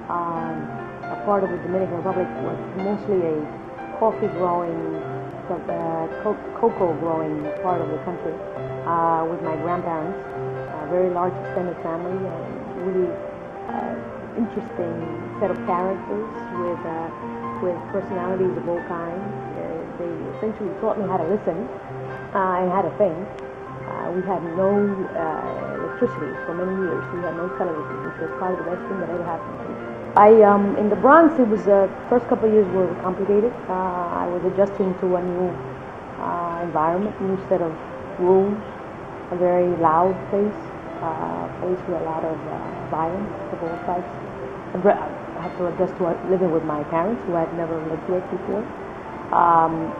A part of the Dominican Republic was mostly a coffee growing, cocoa growing part of the country with my grandparents. A very large extended family and really interesting set of characters with personalities of all kinds. They essentially taught me how to listen and how to think. We had no electricity for many years. We had no television, which was probably the best thing that ever happened to me. In the Bronx, it was the first couple of years were complicated. I was adjusting to a new environment, new set of rules, a very loud place, place with a lot of violence of all types. I had to adjust to living with my parents, who had never lived with before,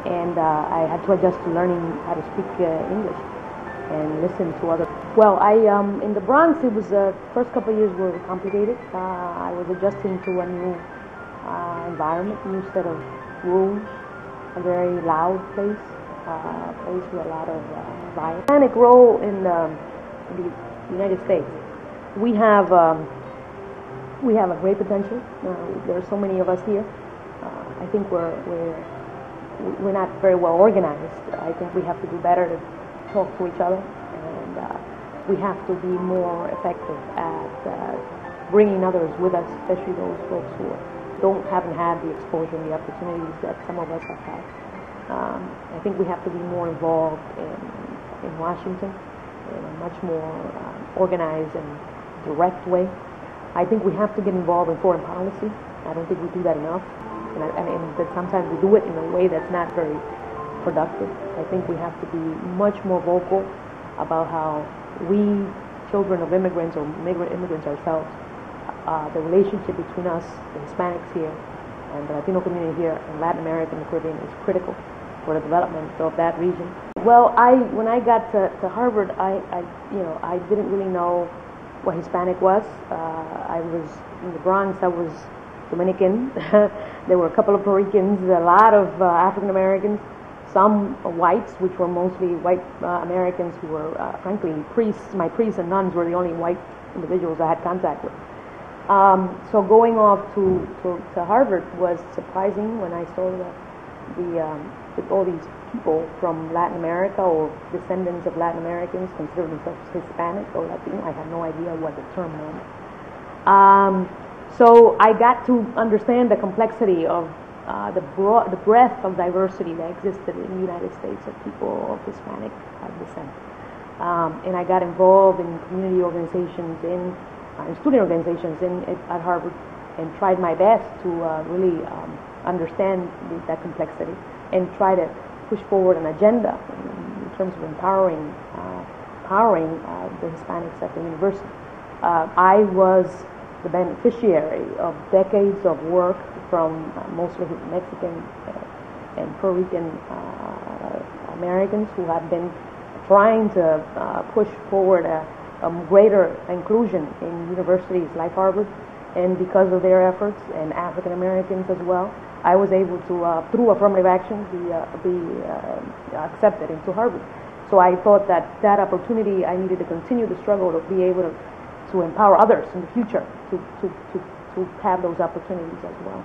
and I had to adjust to learning how to speak English and listen to other. Well, in the Bronx, it was the first couple of years were complicated. I was adjusting to a new environment, new set of rules, a very loud place, place with a lot of violence. Hispanic role in the United States. We have a great potential. There are so many of us here. I think we're not very well organized. I think we have to do better to talk to each other, and we have to be more effective at bringing others with us, especially those folks who haven't had the exposure and the opportunities that some of us have had. I think we have to be more involved in Washington in a much more organized and direct way. I think we have to get involved in foreign policy. I don't think we do that enough, and that sometimes we do it in a way that's not very productive. I think we have to be much more vocal about how we, children of immigrants or immigrants ourselves, the relationship between us, the Hispanics here, and the Latino community here in Latin America and the Caribbean is critical for the development of that region. Well, when I got to Harvard, I didn't really know what Hispanic was. I was in the Bronx. I was Dominican. There were a couple of Puerto Ricans, a lot of African Americans, some whites, which were mostly white Americans who were, frankly, priests. My priests and nuns were the only white individuals I had contact with. So going off to Harvard was surprising when I saw all these people from Latin America or descendants of Latin Americans consider themselves Hispanic or Latino. I had no idea what the term meant. So I got to understand the complexity of the breadth of diversity that existed in the United States of people of Hispanic descent. And I got involved in community organizations, in student organizations at Harvard, and tried my best to really understand that complexity and try to push forward an agenda in terms of empowering the Hispanics at the university. I was the beneficiary of decades of work from mostly Mexican and Puerto Rican Americans who have been trying to push forward a greater inclusion in universities like Harvard, and because of their efforts, and African Americans as well, I was able to, through affirmative action, be accepted into Harvard. So I thought that opportunity, I needed to continue the struggle to be able to empower others in the future to have those opportunities as well.